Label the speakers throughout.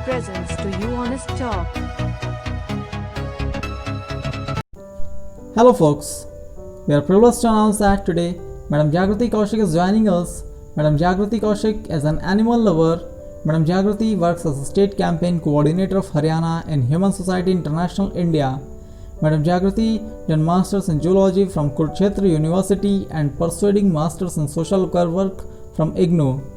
Speaker 1: presents to you Honest Talk.
Speaker 2: Hello folks, we are privileged to announce that today Madam Jagrati Kaushik is joining us. Madam Jagrati Kaushik is an animal lover. Madam Jagrati works as a state campaign coordinator of Haryana in Human Society International India. Madam Jagrati done masters in zoology from Kurukshetra University and pursuing masters in social work from IGNOU.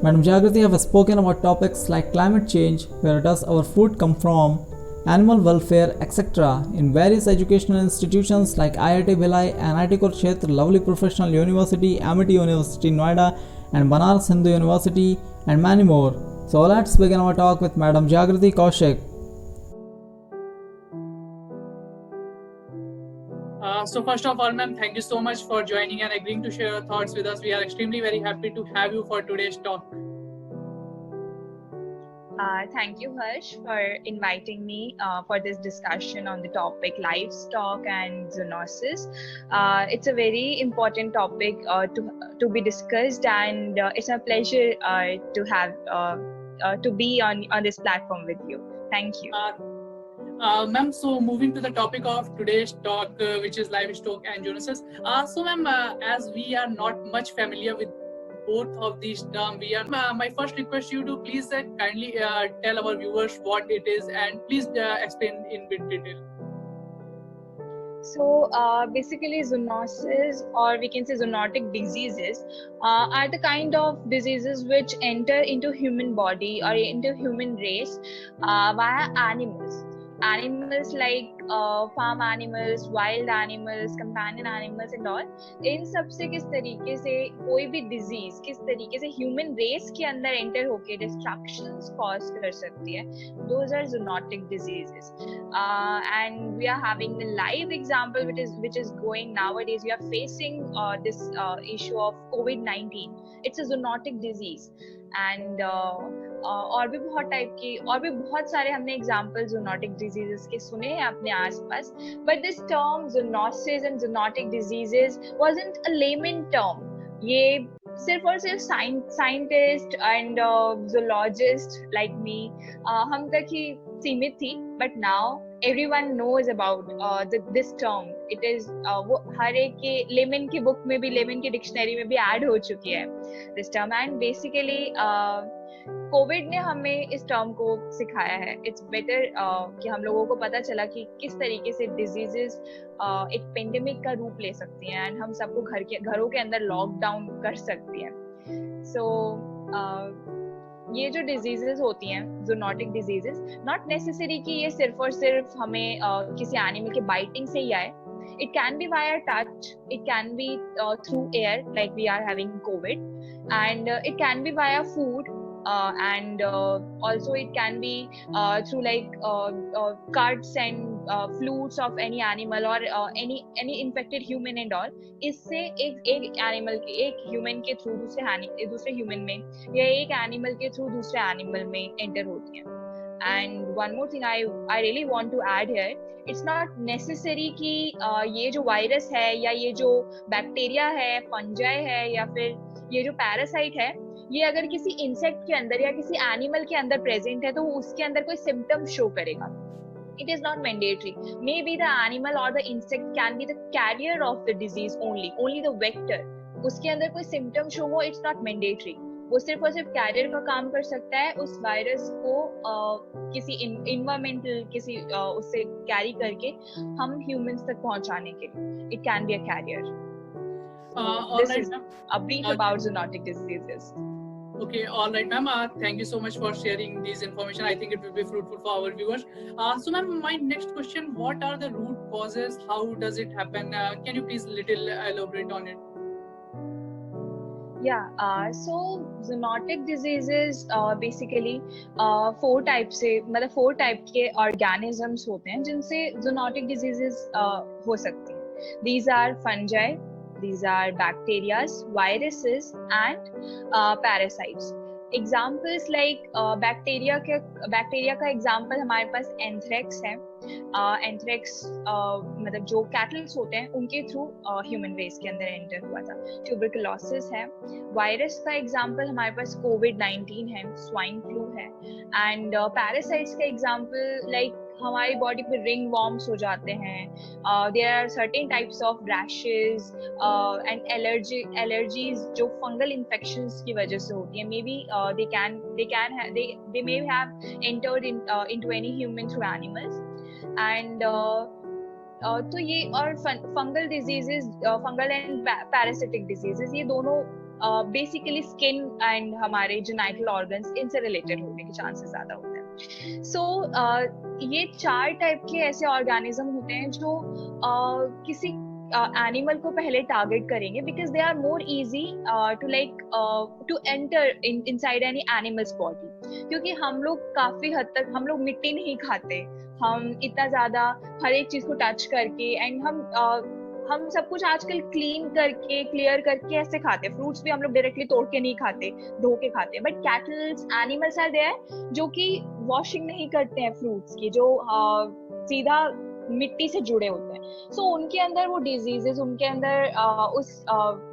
Speaker 2: Madam Jagrati have spoken about topics like climate change, where does our food come from, animal welfare, etc. in various educational institutions like IIT Bhilai, NIT Kurukshetra, Lovely Professional University, Amity University Noida, and Banaras Hindu University, and many more. So let's begin our talk with Madam Jagrati Kaushik.
Speaker 3: So first of all, ma'am, thank you so much for joining and agreeing to share your thoughts with us. We are extremely very happy to have you for today's talk.
Speaker 4: Thank you, Harsh, for inviting me for this discussion on the topic livestock and zoonosis. It's a very important topic to be discussed, and it's a pleasure to have to be on this platform with you. Thank you.
Speaker 3: Ma'am, so moving to the topic of today's talk, which is livestock and zoonosis. So ma'am, as we are not much familiar with both of these terms, my first request you to please kindly tell our viewers what it is, and please explain in bit detail.
Speaker 4: So basically zoonosis, or we can say zoonotic diseases, are the kind of diseases which enter into human body or into human race via animals. Animals like farm animals, wild animals, companion animals and all. इन सब से किस तरीके से कोई भी disease किस तरीके से ह्यूमन रेस के अंदर एंटर होके डिस्ट्रक्शंस कॉज कर सकती है, those are zoonotic diseases. And we are having the live example which is going nowadays. We are facing this issue of COVID-19. It's a zoonotic disease. And और भी बहुत type की और भी बहुत सारे हमने एग्जांपल ज़ूनोटिक डिजीजेस के सुने हैं अपने आसपास. But this term zoonosis and zoonotic diseases wasn't a lemon term. ये सिर्फ और सिर्फ scientist and zoologist like me हम तक ही सीमित थी. But now everyone knows about this term. It is वो हर एक के लेमन की बुक में भी, लेमन की डिक्शनरी में भी ऐड हो चुकी है this term. And basically Covid ने हमें इस टर्म को सिखाया है. इट्स बेटर कि हम लोगों को पता चला कि किस तरीके से डिजीजेस एक पेंडेमिक का रूप ले सकती हैं एंड हम सबको घरों के अंदर लॉकडाउन कर सकती हैं. सो ये जो डिजीजेस होती हैं ज़ूनोटिक डिजीजेस, नॉट नेसेसरी कि ये सिर्फ और सिर्फ हमें किसी एनिमल के बाइटिंग से ही आए. It can be via touch, it can be through air like we are having COVID, and it can be via food, and also it can be through like cuts and flutes of any animal or any infected human and all. इससे एक animal के एक human के through दूसरे human में या एक animal के थ्रू दूसरे एनिमल में एंटर होती हैं. And one more thing I really want to add here, it's not necessary कि ये जो वायरस है या ये जो बैक्टीरिया है, फंजाई है या फिर ये जो पैरासाइट है, ये अगर किसी इंसेक्ट के अंदर या किसी एनिमल के अंदर प्रेजेंट है तो उसके अंदर कोई सिम्टम शो करेगा. It is not mandatory. Maybe the animal or the insect can be the carrier of the disease only the vector. उसके अंदर कोई सिम्टम शो हो, it's not mandatory. वो सिर्फ और सिर्फ कैरियर का काम कर सकता है उस वायरस को किसी इन्वायरमेंटल किसी उससे कैरी करके हम ह्यूमंस तक पहुंचाने के लिए. It can be a carrier. This is a brief about zoonotic diseases.
Speaker 3: Okay, all right, ma'am. Thank you so much for sharing this information. I think it will be fruitful for our viewers. So, ma'am, my next question: what are the root causes? How does it happen? Can you please little elaborate on it?
Speaker 4: Yeah, so zoonotic diseases basically four type के organisms होते हैं जिनसे zoonotic diseases हो सकती हैं. These are fungi, these are bacteria, viruses and parasites. Examples like bacteria का example हमारे पास anthrax है. एंथ्रेक्स मतलब जो कैटल्स होते हैं उनके थ्रू ह्यूमन रेस के अंदर एंटर हुआ था. ट्यूबरकुलोसिस है. वायरस का एग्जाम्पल हमारे पास कोविड-19 है, स्वाइन फ्लू है. एंड पैरासाइट्स का एग्जाम्पल लाइक हमारी बॉडी पे रिंग वॉर्म्स हो जाते हैं. There are certain types of rashes and allergies जो फंगल इन्फेक्शंस की वजह से होती है. Maybe they may have entered into any human through animals. And तो ये और fungal diseases, fungal and parasitic diseases, ये दोनों बेसिकली स्किन एंड हमारे जेनिटल ऑर्गन्स इनसे रिलेटेड होने के चांसेस ज्यादा होते हैं. सो ये 4 टाइप के ऐसे ऑर्गेनिज्म होते हैं जो किसी एनिमल को पहले टारगेट करेंगे because they are more easy to enter inside any animals body. क्योंकि हम लोग काफी हद तक हम लोग मिट्टी नहीं खाते. हम इतना ज्यादा हर एक चीज को टच करके एंड हम सब कुछ आजकल क्लियर करके ऐसे खाते हैं. फ्रूट्स भी हम लोग डायरेक्टली तोड़ के नहीं खाते, धो के खाते हैं. But cattles animals are there जो कि वॉशिंग नहीं करते हैं फ्रूट्स की, जो सीधा मिट्टी से जुड़े होते हैं. सो उनके अंदर वो डिजीजेस, उनके अंदर उस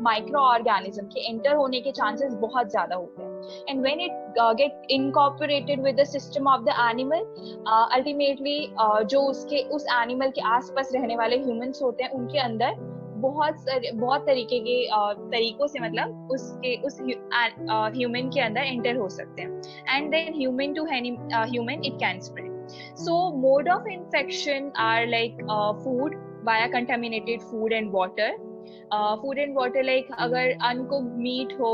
Speaker 4: माइक्रो ऑर्गेनिज्म के एंटर होने के चांसेस बहुत ज्यादा होते हैं. And when it get incorporated with the system of the animal, ultimately जो उस एनिमल के आसपास रहने वाले ह्यूमंस होते हैं उनके अंदर बहुत तरीकों से मतलब उस ह्यूमन के अंदर एंटर हो सकते हैं. And then human to human it can spread. So mode of infection are like food, via contaminated food and water. Food and water like अगर uncooked meat हो,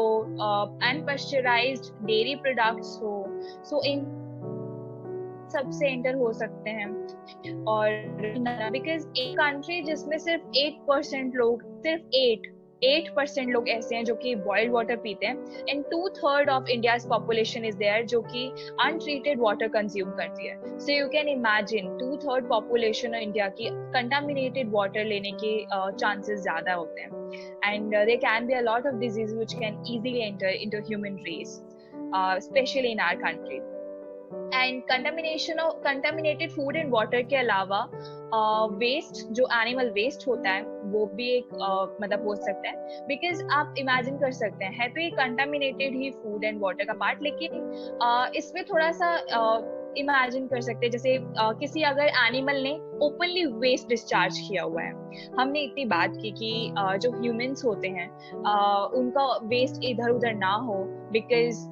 Speaker 4: unpasteurized dairy products हो, so इन सबसे enter हो सकते हैं. और because एक country जिसमें सिर्फ 8% लोग, सिर्फ 8% लोग ऐसे हैं जो कि बॉइल्ड वाटर पीते हैं. And 2/3 of India's population is there जो कि अनट्रीटेड वाटर कंज्यूम करती है. So you can imagine 2/3 population India की कंटामिनेटेड वाटर लेने के चांसेस ज्यादा होते हैं. And there can be a lot of disease which can easily enter into human race, specially in our country. And contaminated food and water के अलावा waste, जो animal waste होता है वो भी एक मतलब हो सकता है. बिकॉज आप इमेजिन कर सकते हैं, है तो ये contaminated he food and water का पार्ट, लेकिन इसमें थोड़ा सा इमेजिन कर सकते हैं जैसे किसी अगर एनिमल ने ओपनली वेस्ट डिस्चार्ज किया हुआ है. हमने इतनी बात की कि जो ह्यूमंस होते हैं उनका वेस्ट इधर उधर ना हो बिकॉज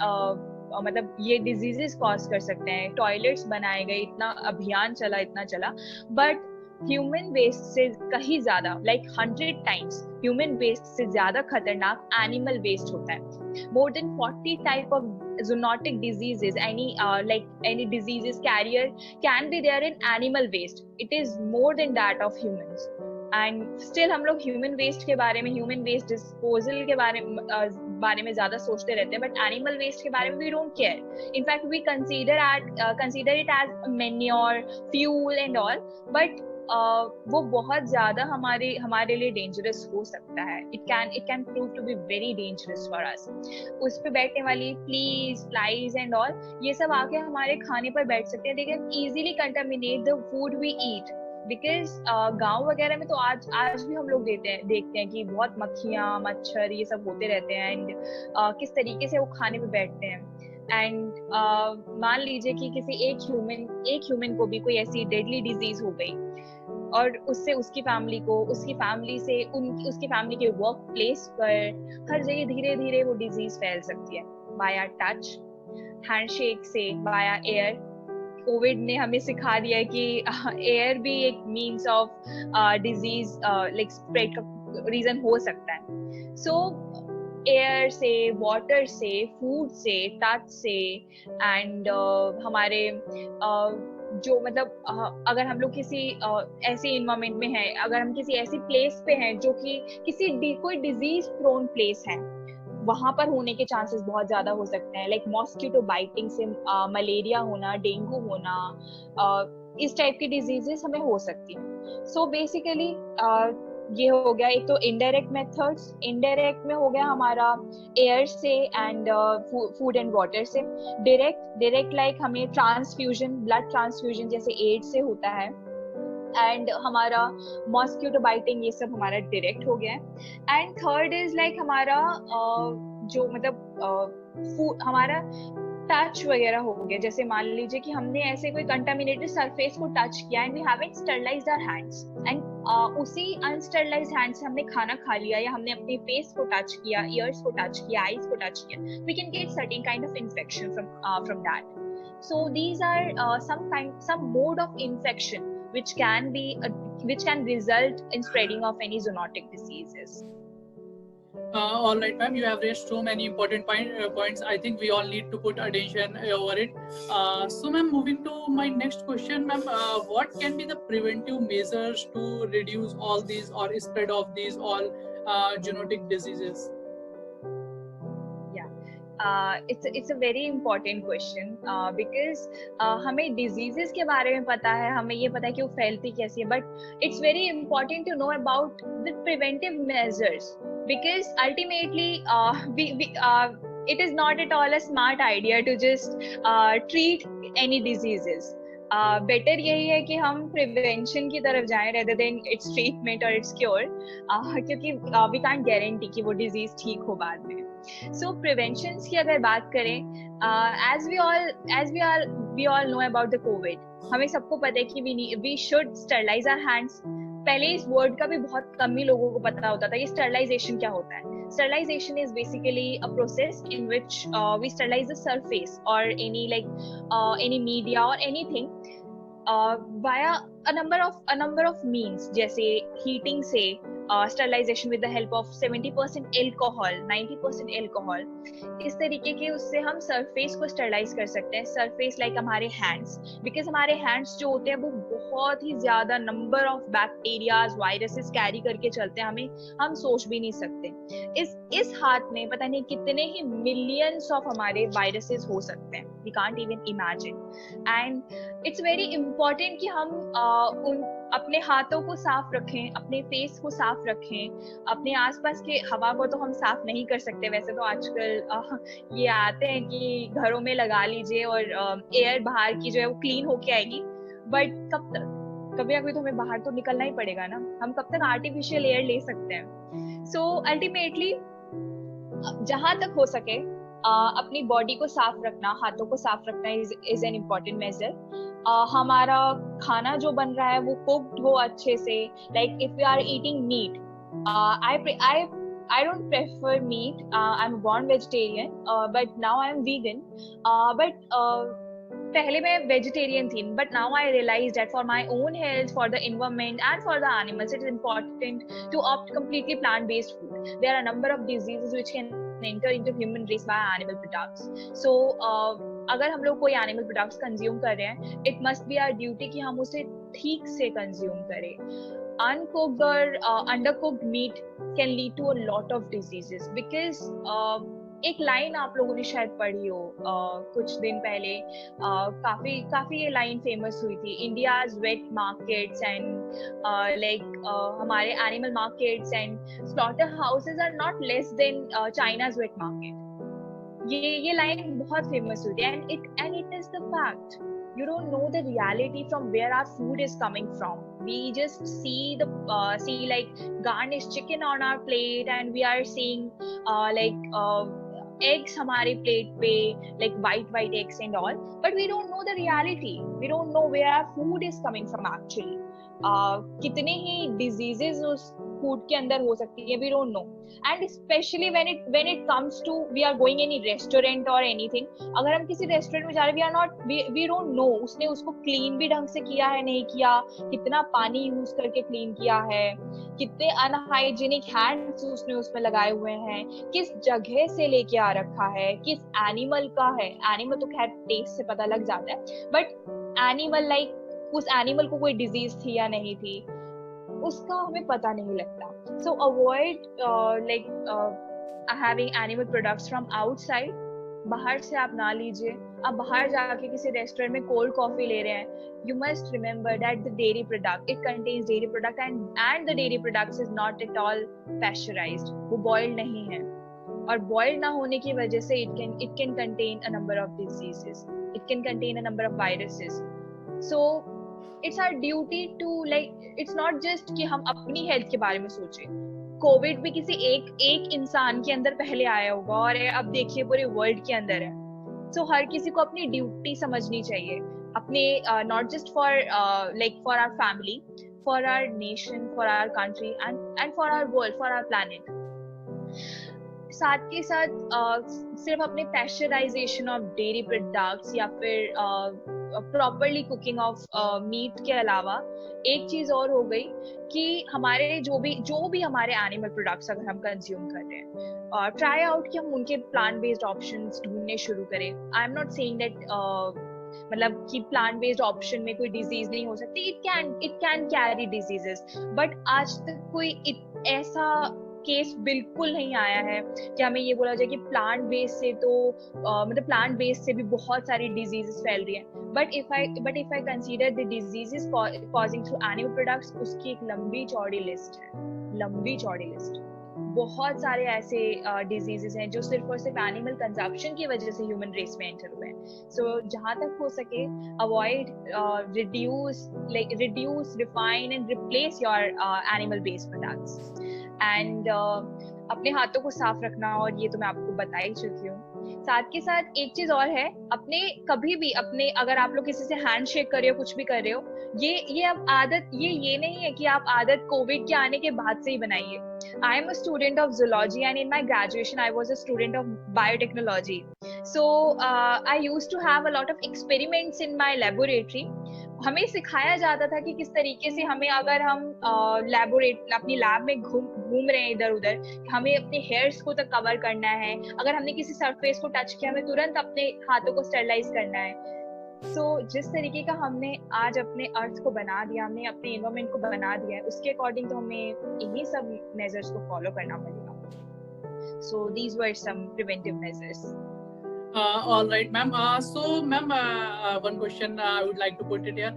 Speaker 4: मतलब ये डिजीजेस कॉज कर सकते हैं. टॉयलेट्स बनाए गए, इतना अभियान इतना चला, बट ह्यूमन वेस्ट से कहीं ज्यादा, लाइक 100 टाइम्स ह्यूमन वेस्ट से ज्यादा खतरनाक एनिमल वेस्ट होता है. More than 40 type of zoonotic diseases, any diseases carrier can be there in animal waste. It is more than that of humans. And still हम लोग ह्यूमन वेस्ट के बारे में, ह्यूमन वेस्ट डिस्पोजल के बारे में ज्यादा सोचते रहते हैं. बट एनिमल वेस्ट के बारे में we don't care. In fact we consider it as manure, fuel and all. But वो बहुत ज्यादा हमारे लिए डेंजरस हो सकता है. It can prove to be very dangerous for us. उस पे बैठने वाली फ्लीज, फ्लाइज एंड ऑल, ये सब आके हमारे खाने पर बैठ सकते हैं. They can easily contaminate the food we eat. Because गांव वगैरह में तो आज भी हम लोग देखते हैं कि बहुत मक्खियां, मच्छर ये सब होते रहते हैं. एंड किस तरीके से वो खाने पे बैठते हैं. एंड मान लीजिए कि किसी एक ह्यूमन को भी कोई ऐसी डेडली डिजीज हो गई और उससे उसकी फैमिली के वर्क प्लेस पर हर जगह धीरे धीरे वो डिजीज फैल सकती है. बाया टच, हैंडशेक से, बाया एयर. कोविड ने हमें सिखा दिया है कि एयर भी एक means of disease like spread का रीजन हो सकता है. सो एयर से, वाटर से, फूड से, टच से, एंड हमारे जो मतलब अगर हम लोग किसी ऐसे इन्वायरमेंट में हैं, अगर हम किसी ऐसी प्लेस पे हैं जो कि कोई डिजीज प्रोन प्लेस है, वहां पर होने के चांसेस बहुत ज्यादा हो सकते हैं. लाइक मॉस्किटो बाइटिंग से मलेरिया होना, डेंगू होना, इस टाइप की डिजीजेस हमें हो सकती हैं. सो बेसिकली ये हो गया एक तो इनडायरेक्ट मेथड्स. इनडायरेक्ट में हो गया हमारा एयर से एंड फूड एंड वाटर से. डायरेक्ट लाइक हमें ट्रांसफ्यूजन, ब्लड ट्रांसफ्यूजन जैसे एड से होता है. एंड हमारा मॉस्किटो बाइटिंग, ये सब हमारा डायरेक्ट हो गया है. एंड थर्ड इज लाइक हमारा जो मतलब हमारा टच वगैरह हो गया. जैसे मान लीजिए कि हमने ऐसे कोई कंटामिनेटेड सरफेस को टच किया and we haven't sterilised our hands and उसी अनस्टरलाइज्ड हैंड से हमने खाना खा लिया या हमने अपने फेस को टच किया, ईयर्स को टच किया, आईज को टच किया, we can get certain kind of infection from that. So these are some mode of infection which can result in spreading of any zoonotic diseases.
Speaker 3: All right, ma'am. You have raised so many important points. I think we all need to put attention over it. So, ma'am, moving to my next question, ma'am. What can be the preventive measures to reduce all these or spread of these all zoonotic diseases?
Speaker 4: It's a very important question because हमें diseases के बारे में पता है, हमें ये पता है कि वो फैलती कैसी है, but it's very important to know about the preventive measures because ultimately it is not at all a smart idea to just treat any diseases. Better यही है कि हम प्रिवेंशन की तरफ जाएं rather than its treatment or its cure, क्योंकि we can't guarantee कि वो disease ठीक हो बाद में. So preventions की अगर बात करें, as we all know about the COVID, हमें सबको पता है कि we should sterilize our hands. पहले इस वर्ड का भी बहुत कम ही लोगों को पता होता था. ये स्टरलाइजेशन क्या होता है? Sterilization is basically a process in which we sterilize the surface or any media or anything via a number of means, जैसे heating से sterilization with the help of 70% alcohol, 90% alcohol. इस तरीके के उससे हम surface को sterilize कर सकते हैं. Surface like हमारे hands, because हमारे hands जो होते हैं वो बहुत ही ज्यादा number of bacterias, viruses carry करके चलते हैं, हम सोच भी नहीं सकते. इस हाथ में पता नहीं कितने ही millions of हमारे viruses हो सकते हैं. We can't even imagine. And it's very important कि हम अपने हाथों को साफ रखें, अपने फेस को साफ रखें. अपने आसपास के हवा को तो हम साफ नहीं कर सकते. वैसे तो आजकल ये आते हैं कि घरों में लगा लीजिए और एयर बाहर की जो है वो क्लीन होके आएगी, बट कब तक? कभी अभी तो हमें बाहर तो निकलना ही पड़ेगा ना. हम कब तक आर्टिफिशियल एयर ले सकते हैं? सो अल्टीमेटली जहां तक हो सके अपनी बॉडी को साफ रखना, हाथों को साफ रखना इज एन इम्पोर्टेंट मेजर. हमारा खाना जो बन रहा है वो कुक्ड हो अच्छे से. Like if we are eating meat, I don't prefer meat. I'm a born vegetarian, but now I'm vegan. But पहले मैं vegetarian थी, but now I realize that for my own health, for the environment, and for the animals, it is important to opt completely plant-based food. There are a number of diseases which can enter into human race by animal products. So, अगर हम लोग कोई animal products consume कर रहे हैं, it must be our duty कि हम उसे ठीक से consume करें. Uncooked or undercooked meat can lead to a lot of diseases because एक लाइन आप लोगों ने शायद पढ़ी हो कुछ दिन पहले, काफी ये लाइन फेमस हुई थी. इंडियाज वेट मार्केट्स एंड हमारे animal markets and slaughterhouses are not less than China's wet market. ये लाइन बहुत फेमस हुई थी and it is the fact. You don't know the reality from where our food is coming from. We just see like garnished chicken on our plate, and we are seeing eggs हमारे plate पे, like white eggs and all. But we don't know the reality. We don't know where our food is coming from actually. कितने ही diseases उस food के अंदर हो सकती है, we don't know. And especially when it comes to we are going any restaurant or anything, अगर हम किसी restaurant में जा रहे हैं, we don't know उसने उसको clean भी ढंग से किया है नहीं किया, कितना पानी use करके clean किया है, कितने unhygienic hands उसने उसमें लगाए हुए हैं, किस जगह से लेके आ रखा है, किस animal का है. Animal तो खैर taste से पता लग जाता है, but animal like उस एनिमल को कोई डिजीज थी या नहीं थी, उसका हमें पता नहीं लगता. सो avoid having animal products from outside. बाहर से आप ना लीजिए. आप बाहर जाके किसी रेस्टोरेंट में कोल्ड कॉफी ले रहे हैं, you must remember that the dairy product, it contains dairy product and the dairy products is not at all pasteurized. वो boiled नहीं है, और boiled ना होने की वजह से it can contain a number of diseases, it can contain a number of viruses. So it's our duty to it's not just कि हम अपनी health के बारे में सोचें. कोविड भी किसी एक इंसान के अंदर पहले आया होगा और अब देखिए पूरे वर्ल्ड के अंदर है. So हर किसी को अपनी ड्यूटी समझनी चाहिए, अपने not just for for our family, for our nation, for our country and for our world, for our planet. साथ के साथ सिर्फ अपने पैस्चराइजेशन ऑफ डेयरी प्रोडक्ट्स या फिर प्रॉपरली कुकिंग ऑफ मीट के अलावा एक चीज और हो गई कि हमारे जो भी हमारे एनिमल प्रोडक्ट्स अगर हम कंज्यूम कर रहे हैं, ट्राई आउट कि हम उनके प्लांट बेस्ड ऑप्शंस ढूंढने शुरू करें. I am not saying that मतलब कि प्लांट बेस्ड ऑप्शन में कोई डिजीज नहीं हो सकती, it can carry diseases, but आज तक कोई ऐसा केस बिल्कुल नहीं आया है कि हमें ये बोला जाए कि प्लांट बेस से तो मतलब प्लांट बेस से भी बहुत सारी डिजीजेस फैल रही हैं. But if I consider the diseases causing through animal products, उसकी एक लंबी चौड़ी लिस्ट है, लंबी चौड़ी लिस्ट. बहुत सारे ऐसे डिजीजेस हैं जो सिर्फ और सिर्फ एनिमल कंजप्शन की वजह से ह्यूमन रेस में एंटर हुए हैं. सो जहाँ तक हो सके avoid, reduce, refine and replace your animal based products. And अपने हाथों को साफ रखना, और ये तो मैं आपको बता ही चुकी हूँ. साथ के साथ एक चीज और है, अपने कभी भी अपने अगर आप लोग किसी से हैंड शेक कर रहे हो, कुछ भी कर रहे हो, ये अब आदत ये नहीं है कि आप आदत कोविड के आने के बाद से ही बनाइए. I am a student of zoology and in my graduation I was a student of biotechnology. So I used to have a lot of experiments in my laboratory. हमें सिखाया जाता था कि किस तरीके से हमें, अगर हम अपनी लैब में घूम रहे हैं इधर उधर, हमें अपने हेयर्स को तो कवर करना है, अगर हमने किसी सरफेस को टच किया हमें तुरंत अपने हाथों को स्टेरिलाइज करना है. So, जिस तरीके का हमने आज अपने अर्थ को बना दिया, हमने अपने एनवायरनमेंट को बना दिया है, उसके अकॉर्डिंग तो हमें इन्हीं सब मेजर्स को फॉलो करना पड़ेगा. So these were some preventive measures.
Speaker 3: All right, ma'am. So, ma'am, one question I would like to put it here.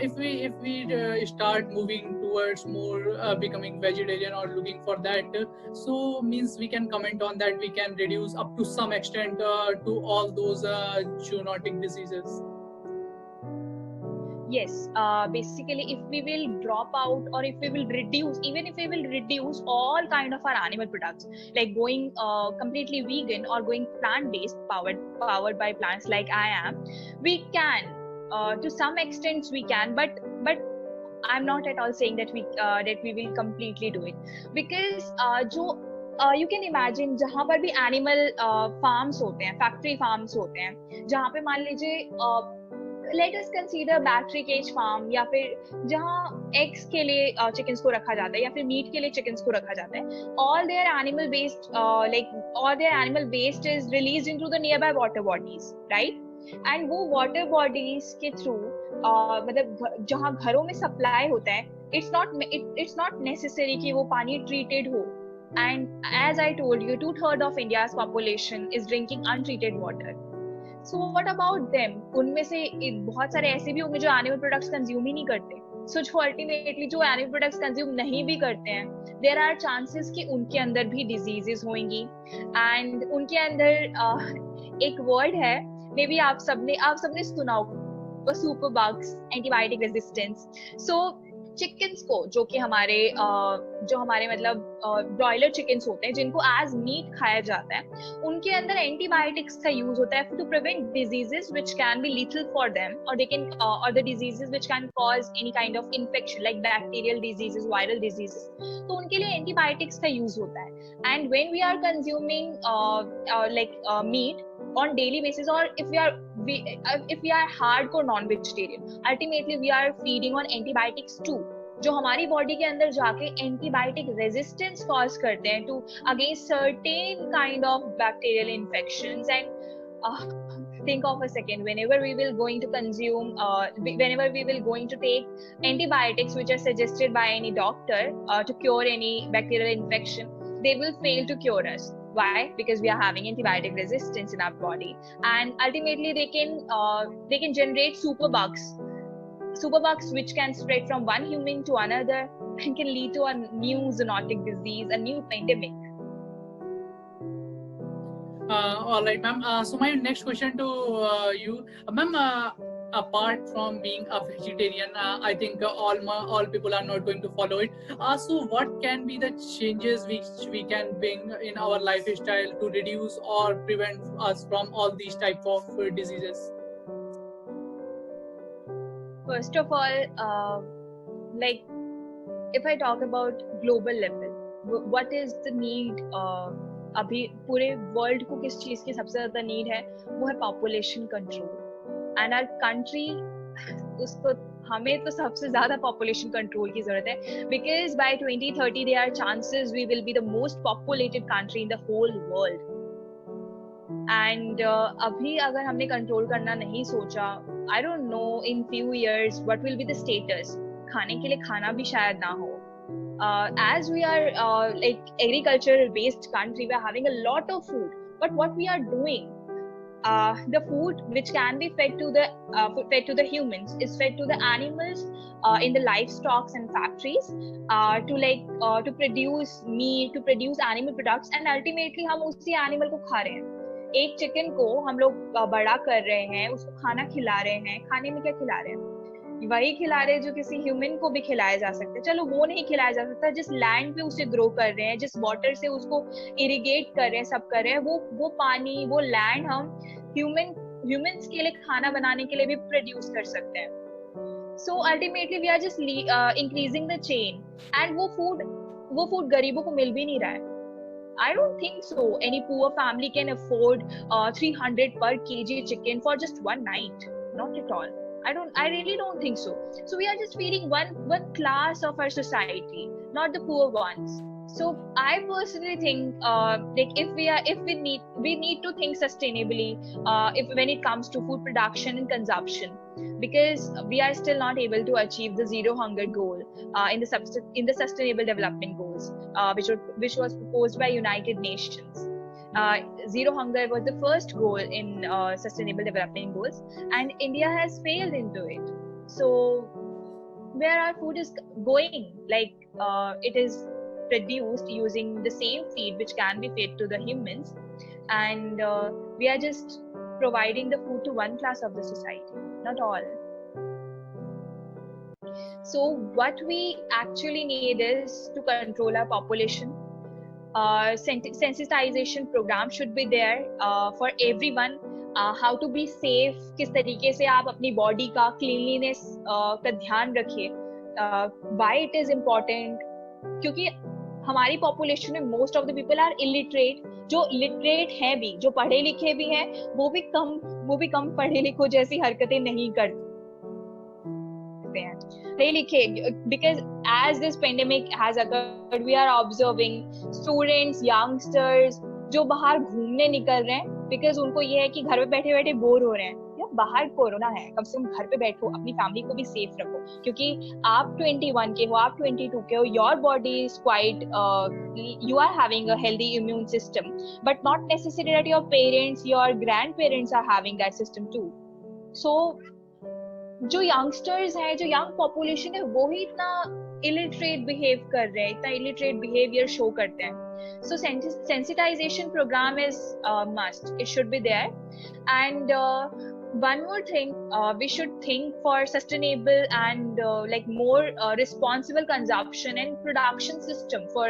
Speaker 3: If we start moving towards more becoming vegetarian or looking for that, so means we can comment on that. We can reduce up to some extent to all those zoonotic diseases.
Speaker 4: Yes, basically if we will drop out or if we will reduce, even if we will reduce all kind of our animal products, like going completely vegan or going plant-based, powered by plants like I am, we can to some extent we can, but I'm not at all saying that we will completely do it, because you can imagine जहाँ पर भी animal farms होते हैं, factory farms होते हैं, जहाँ पे मान लीजिए let us consider battery cage farm, या फिर जहाँ eggs के लिए chickens को रखा जाता है या फिर meat के लिए chickens को रखा जाता है, all their animal waste is released into the nearby water bodies, right? And वो water bodies के through मतलब जहाँ घरों में supply होता है, it's not necessary कि वो पानी treated हो. And as I told you, 2/3 of India's population is drinking untreated water. So what about them? उनमें से बहुत सारे ऐसे भी होंगे जो एनिमल प्रोडक्ट्स कंज्यूम ही नहीं करते. So जो अल्टीमेटली जो एनिमल प्रोडक्ट्स कंज्यूम नहीं भी करते हैं, there are chances कि उनके अंदर भी डिजीजेस होंगी. एंड उनके अंदर एक वर्ड है, मे बी आप सबने सुना होगा, सुपर बग्स, एंटीबायोटिक रेजिस्टेंस. सो चिकन्स को जो हमारे मतलब ब्रॉयलर चिकन्स होते हैं जिनको एज मीट खाया जाता है, उनके अंदर एंटीबायोटिक्स का यूज होता है to prevent diseases which can be lethal for them, और दे कैन और the diseases which can cause any kind of infection like bacterial diseases, viral diseases. तो उनके लिए एंटीबायोटिक्स का यूज होता है. And when we are consuming meat on daily basis, or if we are hardcore non-vegetarian, ultimately we are feeding on antibiotics too, जो हमारी body के अंदर जाके एंटीबायोटिक रेजिस्टेंस कॉज करते हैं to against certain kind of bacterial infections. And think of a second, whenever we will going to take antibiotics which are suggested by any doctor to cure any bacterial infection, they will fail to cure us. Why? Because we are having antibiotic resistance in our body, and ultimately they can generate superbugs which can spread from one human to another and can lead to a new zoonotic disease, a new pandemic.
Speaker 3: All right, ma'am. So my next question to you, ma'am. Apart from being a vegetarian, I think all people are not going to follow it. So what can be the changes which we can bring in our lifestyle to reduce or prevent us from all these type of diseases?
Speaker 4: First of all, like if I talk about global level, what is the need? अभी पूरे world को किस चीज की सबसे ज्यादा need है? वो है population control. And our country, उसको हमें तो सबसे ज्यादा पॉपुलेशन कंट्रोल की जरूरत है, because by 2030 there are chances we will be the most populated country in the whole world. And अभी अगर हमने कंट्रोल करना नहीं सोचा, I don't know in few years what will be the status. खाने के लिए खाना भी शायद ना हो. As we are like agriculture based country, we are having a lot of food, but what we are doing, the food which can be fed to the humans is fed to the animals in the livestock and factories to produce meat, to produce animal products, and ultimately हम उसी animal को खा रहे हैं. एक chicken को हम लोग बड़ा कर रहे हैं, उसको खाना खिला रहे हैं. खाने में क्या खिला रहे हैं? वही खिला रहे हैं जो किसी ह्यूमन को भी खिलाया जा सकता है. चलो वो नहीं खिलाया जा सकता, जिस लैंड पे उसे ग्रो कर रहे हैं, जिस वाटर से उसको इरिगेट कर रहे हैं, सब कर रहे हैं, वो पानी, वो लैंड हम ह्यूमंस के लिए खाना बनाने के लिए भी प्रोड्यूस कर सकते हैं. So ultimately we are just increasing the chain, and वो फूड गरीबों को मिल भी नहीं रहा है. I don't think so. Any poor family can afford 300 per kg chicken for just one night. Not at all. I really don't think so. So we are just feeding one class of our society, not the poor ones. So I personally think like we need to think sustainably when it comes to food production and consumption, because we are still not able to achieve the zero hunger goal in the sustainable development goals, which was proposed by United Nations. Zero hunger was the first goal in sustainable development goals, and India has failed into it. So where our food is going, like it is produced using the same feed which can be fed to the humans, and we are just providing the food to one class of the society, not all. So what we actually need is to control our population. Sensitization program should be there for everyone, how to be safe, किस तरीके से आप अपनी body का cleanliness का ध्यान रखिए. Why it is important? क्योंकि हमारी पॉपुलेशन में most of the people are illiterate. जो लिटरेट हैं भी, जो पढ़े लिखे भी हैं, वो भी कम पढ़े लिखों जैसी हरकतें नहीं करते हैं. पढ़े लिखे, because as this pandemic has occurred, we are observing students, youngsters जो बाहर घूमने निकल रहे हैं, because उनको ये है कि घर पे बैठे बैठे बोर हो रहे हैं. या बाहर कोरोना है, कम से कम घर पे बैठो, अपनी फैमिली को भी सेफ रखो, क्योंकि आप 21 के हो, आप 22 के हो, your body is quite you are having a healthy immune system, but not necessary that your parents, your grandparents are having that system too. So जो यंगस्टर्स हैं, जो यंग पॉपुलेशन है, वो ही इतना इलिटरेट बिहेव कर रहे हैं, इतना इलिटरेट बिहेवियर शो करते हैं. So sensitization program is must. It should be there. And one more thing, we should think for sustainable and like more responsible consumption and production system for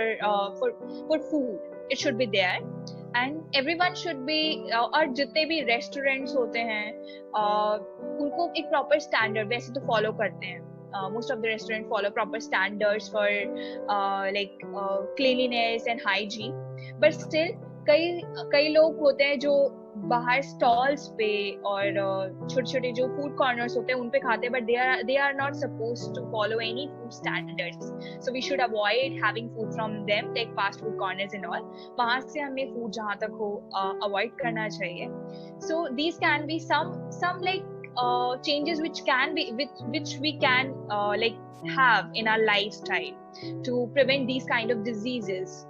Speaker 4: food. It should be there. And everyone should be और जितने भी restaurants होते हैं उनको एक proper standard वैसे तो follow करते हैं. Most of the restaurants follow proper standards for like cleanliness and hygiene, but still कई लोग होते हैं जो बाहर स्टॉल्स पे और छोटे छोटे जो फूड कॉर्नर्स होते हैं उन पे खाते हैं, but they are not supposed to follow any food standards. So we should avoid having food from them, like fast food corners and all. वहाँ से हमें फूड जहाँ तक हो avoid करना चाहिए. So these can be some like changes which we can like have in our lifestyle to prevent these kind of diseases.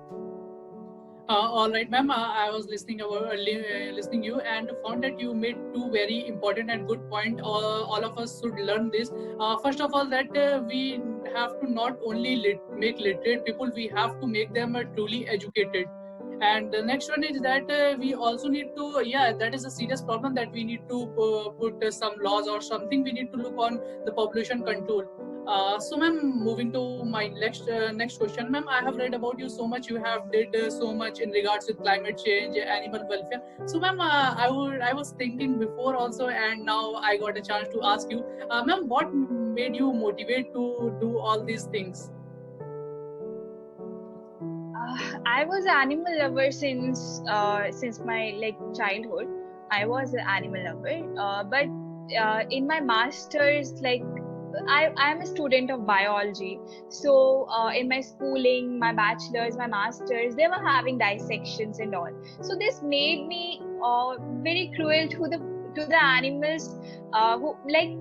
Speaker 3: All right, ma'am. I was listening you and found that you made two very important and good point. All of us should learn this. First of all, that we have to not only make literate people, we have to make them truly educated. And the next one is that we also need to, yeah, that is a serious problem that we need to put some laws or something. We need to look on the population control. So, ma'am, moving to my next question, ma'am. I have read about you so much. You have did so much in regards with climate change, animal welfare. So, ma'am, I was thinking before also, and now I got a chance to ask you, ma'am, what made you motivate to do all these things?
Speaker 4: I was an animal lover since my like childhood. I was an animal lover, but in my masters, like I am a student of biology. So in my schooling, my bachelor's, my masters, they were having dissections and all. So this made me very cruel to the animals who like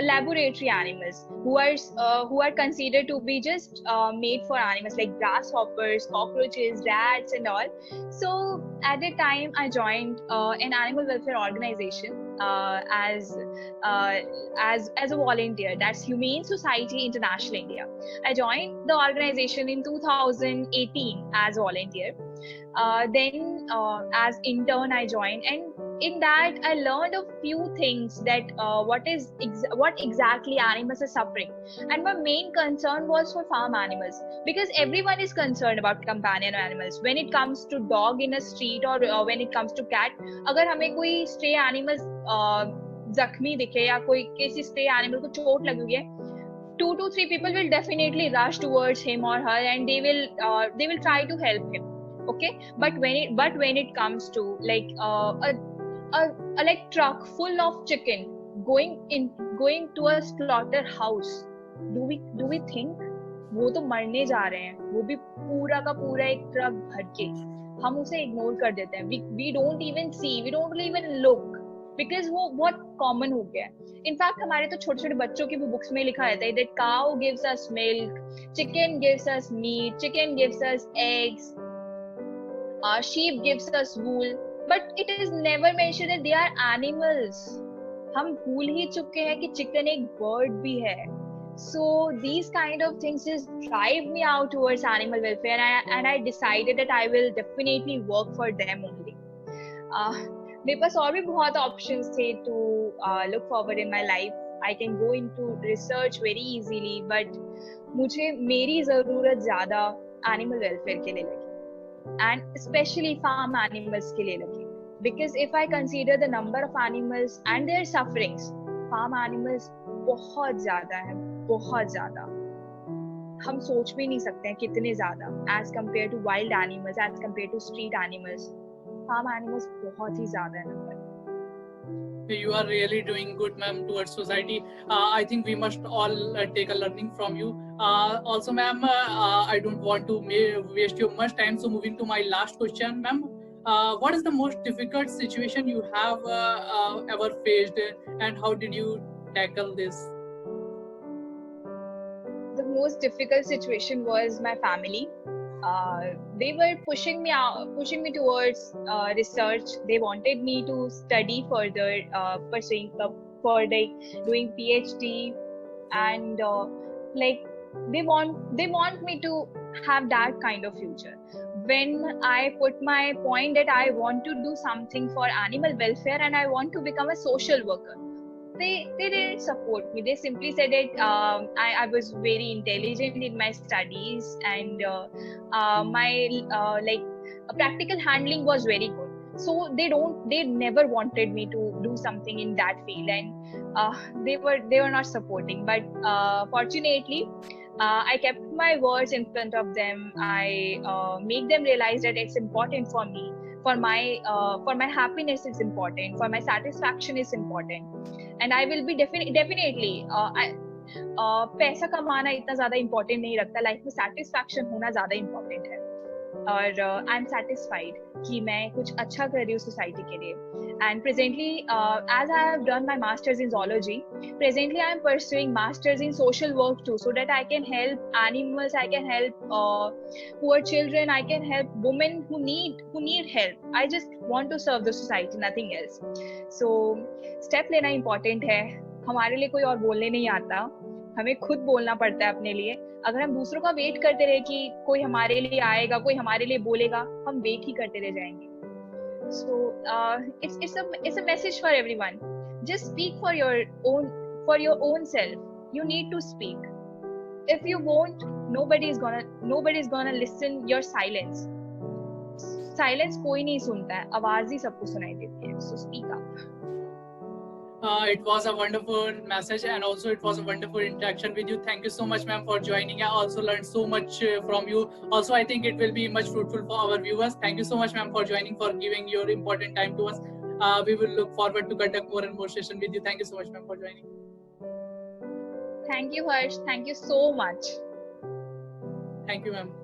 Speaker 4: laboratory animals who are considered to be just made for animals like grasshoppers, cockroaches, rats, and all. So at the time, I joined an animal welfare organization uh, as a volunteer. That's Humane Society International India. I joined the organization in 2018 as volunteer. Then as intern I joined, and in that I learned a few things that what exactly animals are suffering. And my main concern was for farm animals, because everyone is concerned about companion animals. When it comes to dog in a street, or when it comes to cat, अगर हमें कोई stray animals जख्मी दिखे या कोई किसी stray animal को चोट लगी हुई है, 2 to 3 people will definitely rush towards him or her, and they will try to help him. Okay, but when it comes to like a like truck full of chicken going to a slaughterhouse, do we think वो तो मरने जा रहे हैं, वो भी पूरा का पूरा एक ट्रक भर के, हम उसे इग्नोर कर देते हैं. we don't even see, we don't even look, because वो बहुत कॉमन हो गया है. इनफैक्ट हमारे तो छोटे छोटे बच्चों की भी बुक्स में लिखा रहता है that cow gives us milk, chicken gives us meat, chicken gives us eggs, sheep gives us wool, but it is never mentioned that they are animals. हम भूल ही चुके हैं कि चिकन एक बर्ड भी है. So these kind of things just drive me out towards animal welfare, and I decided that I will definitely work for them only. मेरे पास और भी बहुत options थे to look forward in my life. I can go into research very easily, but मुझे मेरी ज़रूरत ज़्यादा animal welfare के लिए लगी, and especially farm animals के लिए लगी. Because if I consider the number of animals and their sufferings, farm animals बहुत ज़्यादा है, बहुत ज़्यादा. हम सोच भी नहीं सकते हैं कितने ज़्यादा as compared to wild animals, as compared to street animals. Farm animals बहुत ही ज़्यादा है number.
Speaker 3: You are really doing good, ma'am, towards society. I think we must all take a learning from you. Also, ma'am, I don't want to waste your much time. So, moving to my last question, ma'am, what is the most difficult situation you have ever faced, and how did you tackle this?
Speaker 4: The most difficult situation was my family. They were pushing me towards research. They wanted me to study further, pursuing for like doing PhD, and like they want me to have that kind of future. When I put my point that I want to do something for animal welfare and I want to become a social worker, they didn't support me. They simply said that I was very intelligent in my studies, and my like practical handling was very good. So they never wanted me to do something in that field, and they were not supporting. But fortunately, I kept my words in front of them. I make them realize that it's important for me, for my happiness is important, for my satisfaction is important, and I will be definitely पैसा कमाना इतना ज्यादा important नहीं रखता. Life में satisfaction होना ज्यादा important है. और आई एम सेटिस्फाइड कि मैं कुछ अच्छा कर रही हूँ सोसाइटी के लिए. And presently, as I have done my master's in zoology, presently I am pursuing master's in social work too, so that I can help animals, I can help poor children, I can help women who need help. I just want to serve the society, nothing else. So step लेना important है. हमारे लिए कोई और बोलने नहीं आता, हमें खुद बोलना पड़ता है अपने लिए. अगर हम दूसरों का वेट करते रहे कि कोई हमारे लिए आएगा, कोई हमारे लिए बोलेगा, हम वेट ही करते रह जाएंगे. So it's a message for everyone. Just speak for your own self. You need to speak. If you won't, nobody's gonna listen your silence. Silence कोई नहीं सुनता है, आवाज ही सबको सुनाई देती है. So speak up.
Speaker 3: It was a wonderful message, and also it was a wonderful interaction with you. Thank you so much, ma'am, for joining. I also learned so much from you. Also, I think it will be much fruitful for our viewers. Thank you so much, ma'am, for joining, for giving your important time to us. We will look forward to conduct more and more sessions with you. Thank you so much, ma'am, for joining.
Speaker 4: Thank you, Harsh. Thank you so much.
Speaker 3: Thank you, ma'am.